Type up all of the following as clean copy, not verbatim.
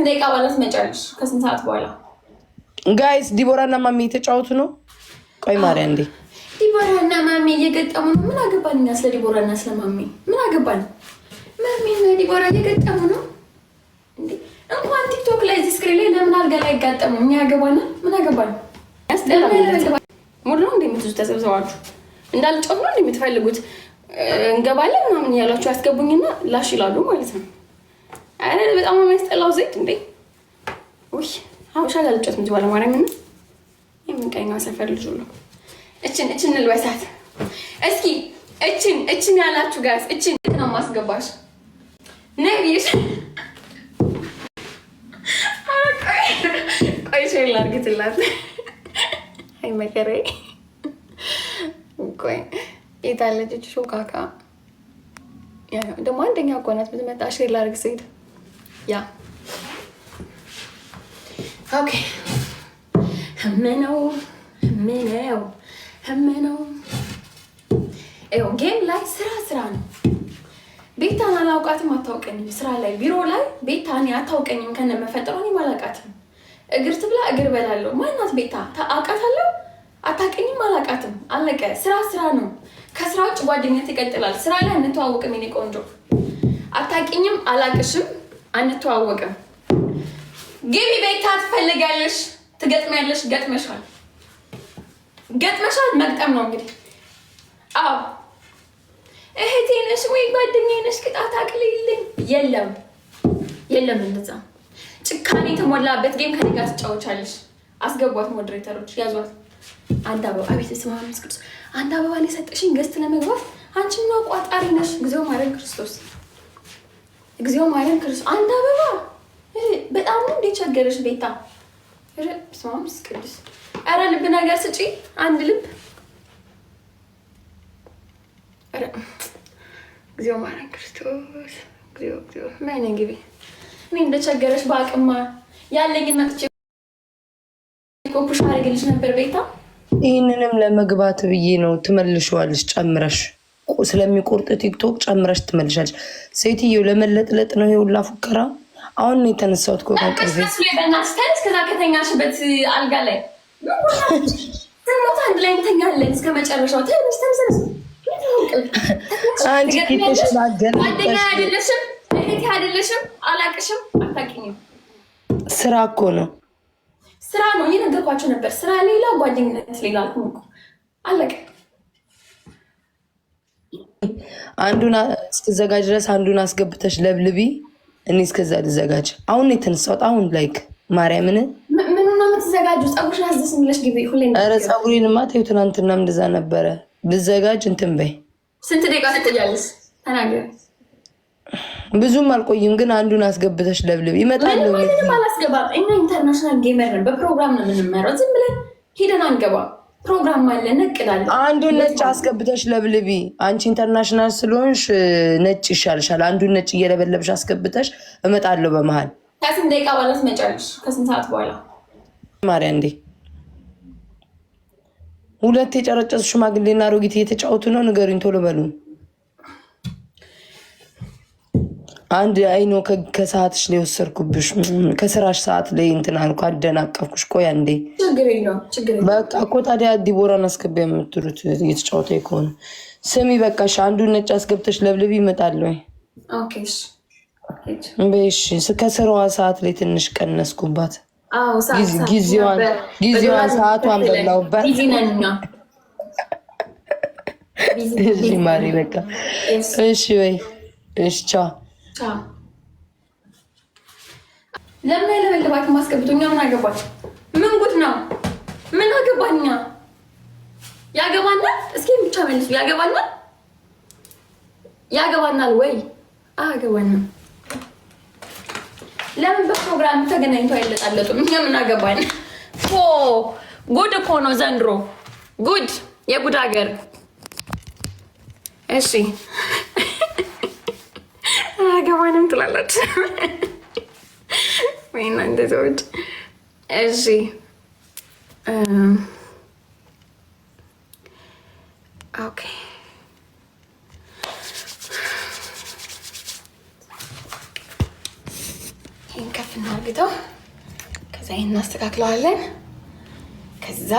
ደቂቃ ባላት መጫለሽ ከስንት ሰዓት በኋላ ጋይስ ዲቦራና ማሚ የተጫወቱ ነው። ቆይ ማርያ እንዴ ዲቦራና ማሚ እየገጠሙ ነው። ምን አገባኝ ስለ ዲቦራና ስለ ማሚ ምን አገባኝ? ማሚና ዲቦራ እየገጠሙ ነው እንዴ? እንኳን ቲክቶክ ላይ እዚህ ስክሪን ላይ ለምን አልጋ ላይ ያጋጠሙ? ምን ያገባና ምን አገባኝ? ያስጠላል። ሙሉ ነው እንደምትዙ ተሰብሰባችሁ እንዳልጮህ ነው እንደምትፈልጉት እንገባለን ምናምን ያላችሁ ያስገቡኝና ላሽ ይላሉ ማለት ነው። አረ በጣም የሚያስጠላው ዘይት እንዴ! ውይ ሀበሻ ጋልጮት ምን ይባላል? ማርያምን የምንቀኛው ሰፈር ልጅ ነው። እችን ልበሳት እስኪ እችን ያላችሁ ጋር እችን ነው ማስገባሽ ነብይሽ ቆይ ሼር ላድርግላት። አይ መከሬ ቆይ የታለች ሾካካ ያ ደግሞ አንደኛ እኮ ናት ብትመጣ ሼር ላድርግ ስሄድ ያ ኦኬ ምነው ጌም ላይ ስራ ነው። ቤታን አላውቃትም፣ አታውቀኝም። ስራ ላይ ቢሮ ላይ ቤታን አታውቀኝም። ከነመፈጠሯ እኔ አላውቃትም። እግር ትብላ እግር በላለሁ። ማናት ቤታ? አውቃታለሁ፣ አታውቀኝም፣ አላውቃትም። አለቀ። ስራ ነው። ከስራ ውጭ ጓደኝነት ይቀጥላል። ስራ ላይ አንተዋወቅም። የኔ ቆንጆ አታውቂኝም፣ አላውቅሽም፣ አንተዋወቅም። ግቢ ቤታ ትፈልጋለሽ፣ ትገጥሚያለሽ፣ ገጥመሻል። መግጠም ነው እንግዲህ። አዎ እህቴ ነሽ ወይ ጓደኛዬ ነሽ ቅጣት አቅልልኝ። የለም እንደዛ ጭካኔ የተሞላበት ጌም ከኔ ጋር ትጫወቻለሽ። አስገቧት፣ ሞዴሬተሮች ያዟት። አንድ አበባ አቤት ስማ መስክርስ አንድ አበባ ነው የሰጠሽኝ ገዝት ለመግባት። አንቺ ነው ቋጣሪ ነሽ። እግዚኦ ማረን ክርስቶስ፣ እግዚኦ ማረን ክርስቶስ። አንድ አበባ በጣም ነው እንዴ ቸገረሽ ቤታ? ስማ መስክርስ አረ ልብ ነገር ስጪ፣ አንድ ልብ። አረ እግዚኦ ማረን ክርስቶስ፣ እግዚኦ ማን እንግቢ እኔ እንደቸገረሽ በአቅማ ያለኝን መጥቼ ኮኩሽ አድርግልሽ ነበር ቤታ። ይህንንም ለመግባት ብዬ ነው። ትመልሽዋለሽ ጨምረሽ፣ ስለሚቆርጥ ቲክቶክ ጨምረሽ ትመልሻለሽ። ሴትየው ለመለጥለጥ ነው ይሄ ሁላ ፉከራ። አሁን ነው የተነሳሁት እኮ ከቅርቤ። ከዛ ከተኛሽበት አልጋ ላይ አንድ ላይ እንተኛለን እስከ መጨረሻው። ተምሰስ አንቺ ከተሸላገለ ጓደኛ አይደለሽም፣ እህቴ አይደለሽም፣ አላቅሽም፣ አታውቂኝም። ስራ እኮ ነው፣ ስራ ነው። እየነገርኳቸው ነበር። ስራ ሌላ፣ ጓደኝነት ሌላ አልኩኝ እኮ አለቀ። አንዱን እስክዘጋጅ ድረስ አንዱን አስገብተሽ ለብልቢ። እኔ እስከዛ ልዘጋጅ። አሁን ነው የተነሳሁት። አሁን ላይክ ማርያምን ምኑ ነው የምትዘጋጁ? ፀጉርሽን አስደስም ብለሽ ግቢ። ሁሌ ኧረ ፀጉሬንማ ተይው፣ ትናንትና እንደዛ ነበረ። ልዘጋጅ እንትን በይ። ስንት ደቂቃ ትቆያለሽ? ተናገር። ብዙም አልቆይም፣ ግን አንዱን አስገብተሽ ለብልብ ይመጣል። ምንም አላስገባም። እኛ ኢንተርናሽናል ጌመር ነን። በፕሮግራም ነው የምንመራው። ዝም ብለን ሄደን አንገባም። ፕሮግራም አለ፣ ነቅዳለን። አንዱን ነጭ አስገብተሽ ለብልቢ። አንቺ ኢንተርናሽናል ስለሆንሽ ነጭ ይሻልሻል። አንዱን ነጭ እየለበለብሽ አስገብተሽ እመጣለሁ በመሀል። ከስንት ደቂቃ በኋላ ትመጫለሽ? ከስንት ሰዓት በኋላ? ማርያ እንዴ ሁለት የጨረጨሱ ሽማግሌና አሮጊት እየተጫወቱ ነው። ንገሩኝ ቶሎ በሉ። አንድ አይኖ ከሰዓትሽ ላይ ወሰድኩብሽ። ከስራሽ ሰዓት ላይ እንትን አልኩ፣ አደናቀፍኩሽ። ቆይ አንዴ በቃ እኮ ታዲያ ዲቦራን አስገቢያ የምትሉት እየተጫወተ ከሆነ ስሚ፣ በቃሽ። አንዱን ነጭ አስገብተሽ ለብልብ ይመጣል ወይ? በሽ ከስራዋ ሰዓት ላይ ትንሽ ቀነስኩባት። ጊዜዋን ሰዓቷን በላውባት። እሺ ማሪ በቃ እሺ ወይ እሺ ቻው። ለምን ለበለባት ማስቀብቶኛ? ምን አገባች? ምን ጉድ ነው? ምን አገባኛ? ያገባናል? እስኪ ብቻ መልሱ። ያገባናል ወይ? አገባናል። ለምን በፕሮግራም ተገናኝቶ አይለጣለጡም? እኛ ምን አገባን? ጉድ እኮ ነው ዘንድሮ። ጉድ፣ የጉድ ሀገር። እሺ አገባንም ትላለች ወይ እናንተ ሰዎች? እሺ ኦኬ ይሄን ከፍ እናድርግ። እናርግተው። ከዛ ይሄን እናስተካክለዋለን። ከዛ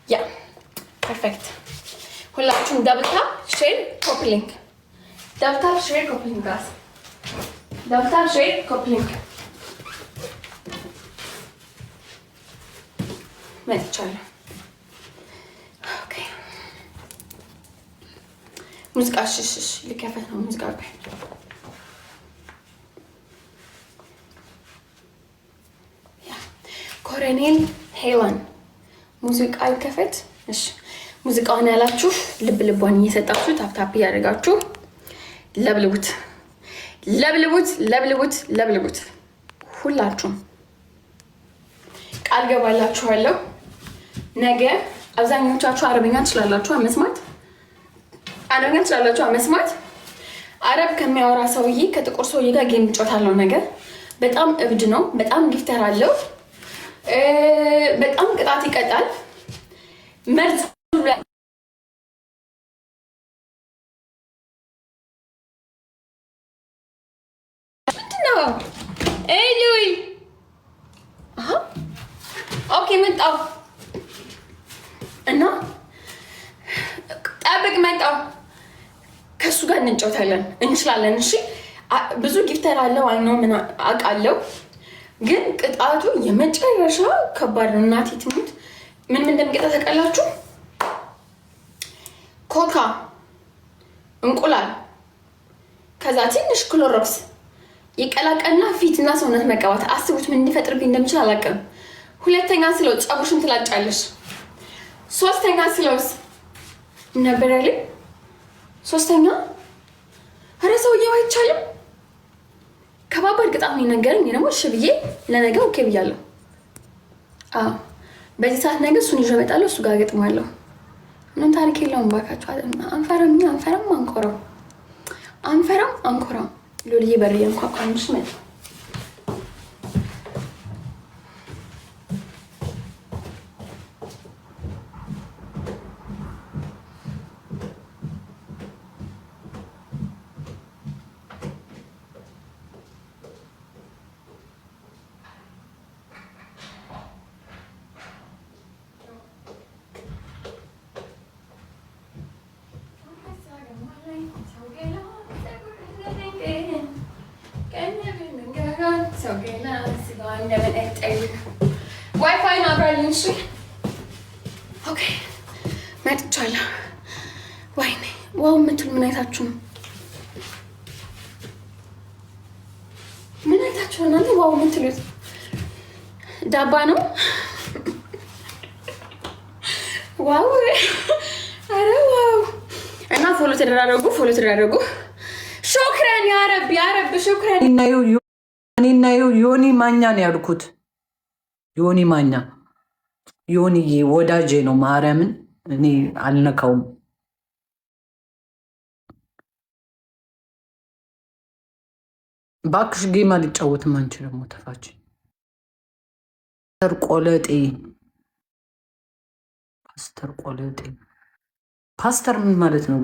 ያ ፐርፌክት። ሁላችሁም ደብል ታፕ ሼር ኮፒ ሊንክ፣ ደብል ታፕ ሼር ኮፒ ሊንክ ጋስ፣ ደብል ታፕ ሼር ኮፒ ሊንክ መጥቻለሁ። ኦኬ ሙዚቃ ሽሽ ልከፈት ነው ሙዚቃ ጋር ኮሎኔል ሄለን ሙዚቃ ይከፈት። እሺ ሙዚቃውን ያላችሁ ልብ ልቧን እየሰጣችሁ ታፕታፕ እያደረጋችሁ ለብልቡት ለብልቡት ለብልቡት ለብልቡት። ሁላችሁም ቃል ገባላችኋለሁ። ነገ አብዛኞቻችሁ አረብኛ ትችላላችሁ መስማት። አረብ ከሚያወራ ሰውዬ ከጥቁር ሰውዬ ጋር ጌም እጫወታለሁ ነገ። በጣም እብድ ነው። በጣም ጊፍተር አለው። በጣም ቅጣት ይቀጣል። መርዝ ምንድነው? ኤሉይ ኦኬ መጣው እና ጠብቅ መጣው። ከሱ ጋር እንጫወታለን እንችላለን። እሺ ብዙ ጊፍተር አለው አይኖ ምን አውቃለሁ፣ ግን ቅጣቱ የመጨረሻ ከባድ ነው። እናቴ ትሙት ምን እንደሚቀጣ ታውቃላችሁ? ኮካ፣ እንቁላል፣ ከዛ ትንሽ ክሎሮክስ ይቀላቀልና ፊትና ሰውነት መቀባት። አስቡት ምን እንዲፈጥርብኝ እንደምችል አላውቅም። ሁለተኛ ስለው ፀጉርሽን ትላጫለሽ። ሶስተኛ ስለውስ ነበር ያለኝ። ሶስተኛ ኧረ ሰውዬው አይቻልም። ከባባድ ቅጣት ነው የነገረኝ። ደግሞ እሺ ብዬ ለነገ ኦኬ ብያለሁ። በዚህ ሰዓት ነገ እሱን ይዤ እመጣለሁ። እሱ ጋር ገጥማለሁ። ምንም ታሪክ የለውም ባካችሁ። አንፈራም አንኮራም። ሎልዬ በር የንኳኳንሽ መጣ። ዋይፋይ አብራልኝ። እሺ ኦኬ መጥቻለሁ። ወይኔ ዋው የምትሉ ምን አይታችሁ ነው? ምን አይታችሁ ነው እናንተ? ዋው የምትሉት ዳባ ነው። ዋው አረ ዋው። እና ፎሎ ተደራረጉ። ሾክረን ያረብ ሾክረን። እኔና ዮኒ ማኛ ነው ያልኩት። ዮኒ ማኛ ዮኒዬ ወዳጄ ነው። ማርያምን እኔ አልነካውም። ባክሽ ጌም አልጫወትም። አንቺ ደግሞ ተፋች። ፓስተር ቆለጤ ፓስተር ምን ማለት ነው?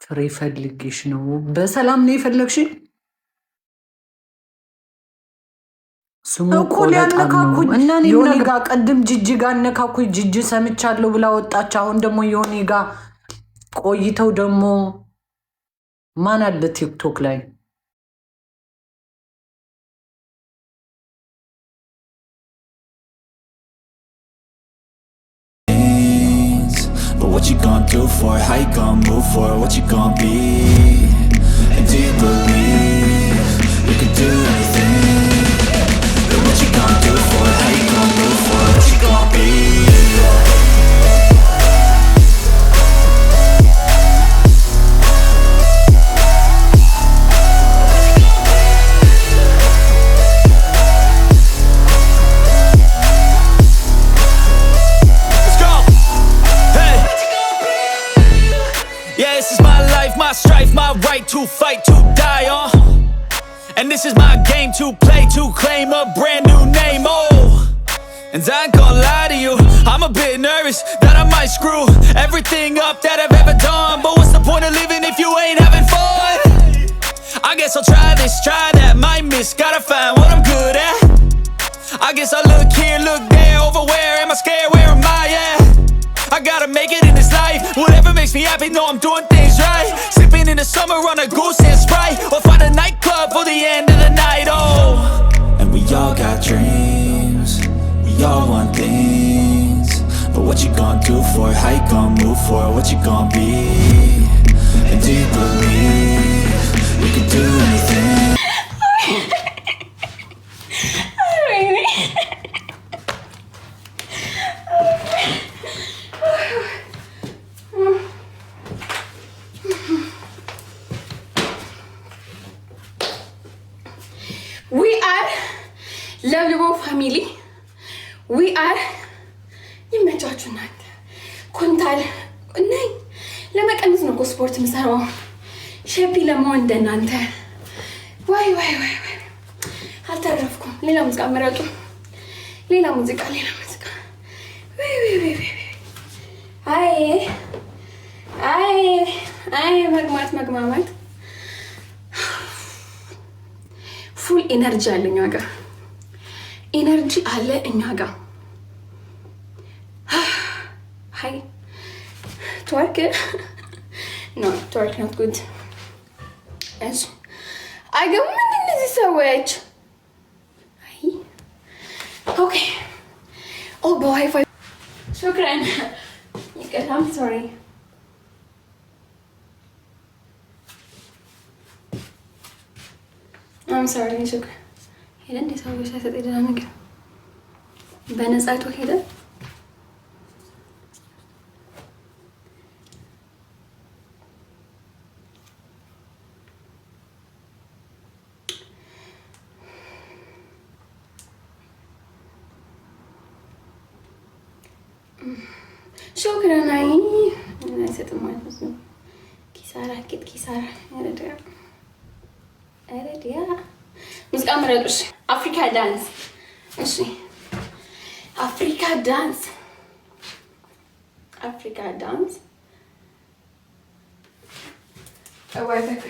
ፍሬ ፈልጌሽ ነው። በሰላም ነው የፈለግሽ? ስሙ እኮ ሊያነካኩኝ እና ዮኒ ጋ ቀድም ጅጅ ጋ አነካኩኝ። ጅጅ ሰምቻለሁ ብላ ወጣች። አሁን ደግሞ ዮኒ ጋ ቆይተው ደግሞ ማን አለ ቲክቶክ ላይ what you gonna do for it? How you gonna move for it? What you gonna be? And do you believe you can do anything? And what you gonna do for it? How you gonna move for it? What you gonna be? My strife, my right to fight, to die on. And this is my game to play to claim a brand new name, oh. And I ain't gonna lie to you, I'm a bit nervous that I might screw everything up that I've ever done. But what's the point of living if you ain't having fun? I guess I'll try this, try that, might miss, gotta find what I'm good at. I guess I look here, look there, over where am I scared, where am I at? I gotta make it in this life, whatever makes me happy, know I'm doing things right. Sipping in the summer on a goose and Sprite, or find a nightclub for the end of the night, oh. And we all got dreams, we all want things, but what you gonna do for it? How you gonna move for it? What you gonna be? And do you believe you can do anything? We are ለብልቦ ፋሚሊ we are ይመቻችሁ እናንተ ኩንታል ነኝ ለመቀነስ ነው እኮ ስፖርት የምሰራው ሼፒ ለመሆን እንደናንተ ዋይ አልተረፍኩም ሌላ ሙዚቃ መረጡ ሌላ ሙዚቃ አይ መግማማት ፉል ኤነርጂ አለ እኛ ጋር ኤነርጂ አለ እኛ ጋር ሃይ twerk no twerk not good እሺ አይገቡ ምን እነዚህ ሰዎች አይ ኦኬ ኦ በዋይፋይ شكرا I'm sorry I'm sorry شكرا ሄደ እንዴ ሰዎች ሳይሰጥ ሄደ ነገር በነጻቱ ሄደ شكرا አይ አይሰጥም ማለት ነው ኪሳራ አረዲያ ሙዚቃ መረጡ እሺ አፍሪካ ዳንስ እሺ አፍሪካ ዳንስ አዋይበክ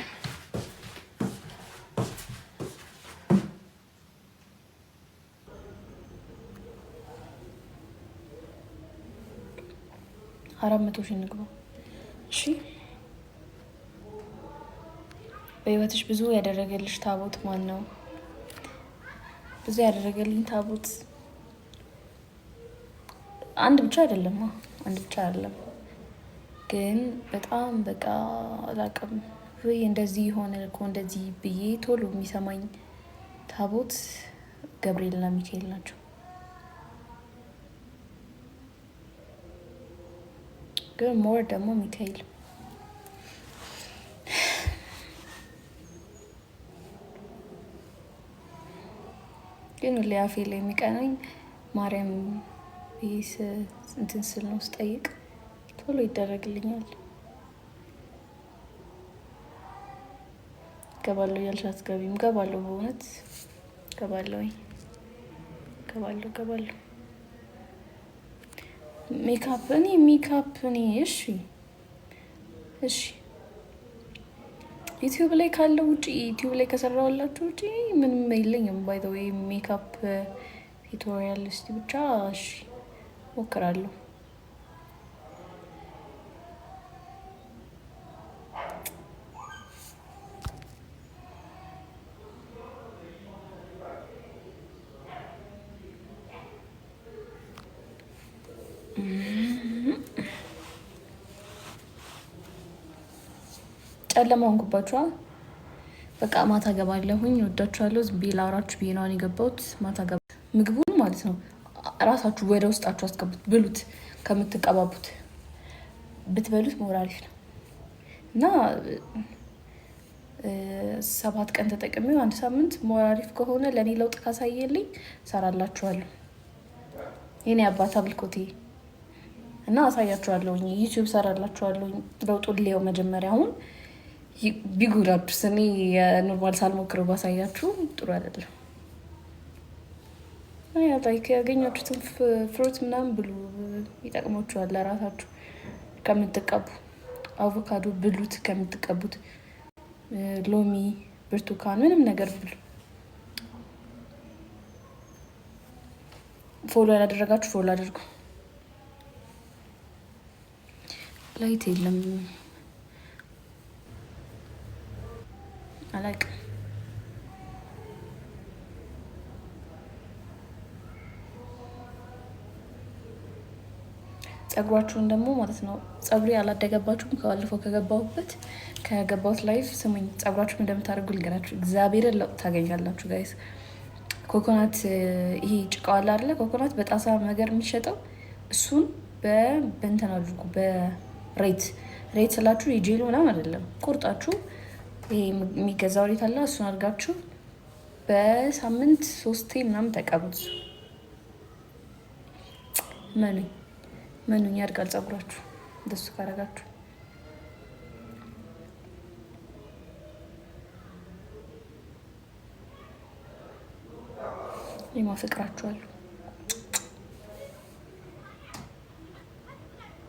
አራት ሺህ ንግባ እሺ በህይወትሽ ብዙ ያደረገልሽ ታቦት ማን ነው? ብዙ ያደረገልኝ ታቦት አንድ ብቻ አይደለም ግን በጣም በቃ አላውቅም ወይ እንደዚህ ሆነ እኮ እንደዚህ ብዬ ቶሎ የሚሰማኝ ታቦት ገብርኤልና ሚካኤል ናቸው። ግን ሞር ደግሞ ሚካኤል ግን ሊያፌ ላይ የሚቀናኝ ማርያም ይስ እንትን ስል ነው ስጠይቅ ቶሎ ይደረግልኛል። ገባለሁ ያልሽ አትገቢም? ገባለሁ በእውነት ገባለሁ። ሜካፕ እኔ እሺ ዩቲዩብ ላይ ካለው ውጪ ዩቲዩብ ላይ ከሰራሁላችሁ ውጪ ምንም የለኝም። ባይ ዘ ዌይ ሜካፕ ቱቶሪያል እስቲ ብቻ እሺ ሞክራለሁ። ጨለማ ሆንኩባችሁ። በቃ ማታ ገባለሁኝ። ወዳችኋለሁ። ዝም ብዬ ላውራችሁ ብዬ ነው የገባሁት። ማታ ገባ ምግቡን ማለት ነው እራሳችሁ ወደ ውስጣችሁ አስገቡት። ብሉት ከምትቀባቡት ብትበሉት ሞር አሪፍ ነው እና 7 ቀን ተጠቅሜው 1 ሳምንት ሞር አሪፍ ከሆነ ለእኔ ለውጥ ካሳየልኝ ሰራላችኋለሁ። የኔ አባት አብልኮቴ እና አሳያችኋለሁኝ። ዩቲዩብ ሰራላችኋለሁኝ። ለውጡን ሊየው መጀመሪያ አሁን ቢጉዳችሁ እኔ የኖርማል ሳልሞክረው ባሳያችሁ ጥሩ አይደለም። ላይክ ያገኛችሁትን ፍሩት ምናምን ብሉ፣ ይጠቅማችኋል ለራሳችሁ ከምትቀቡ። አቮካዶ ብሉት ከምትቀቡት፣ ሎሚ፣ ብርቱካን ምንም ነገር ብሉ። ፎሎ ያላደረጋችሁ ፎሎ አድርጉ። ላይት የለም አላውቅም። ጸጉራችሁን ደግሞ ማለት ነው ጸጉሬ አላደገባችሁም። ከባለፈው ከገባሁት ላይፍ ስሙኝ፣ ጸጉራችሁን እንደምታደርጉ ልንገራችሁ። እግዚአብሔርን ለውጥ ታገኛላችሁ ጋይስ። ኮኮናት ይሄ ጭቃው አለ አይደለ? ኮኮናት በጣሳ ነገር የሚሸጠው እሱን በእንትን አድርጉ። በሬት ስላችሁ የጄሉ ምናምን አይደለም፣ ቁርጣችሁ ይሄ የሚገዛው ሬት አለ። እሱን አድርጋችሁ በሳምንት 3 ምናምን ተቀቡት። መኑኝ ያድጋል ጸጉራችሁ እንደሱ ካረጋችሁ። ይማፍቅራችኋለሁ።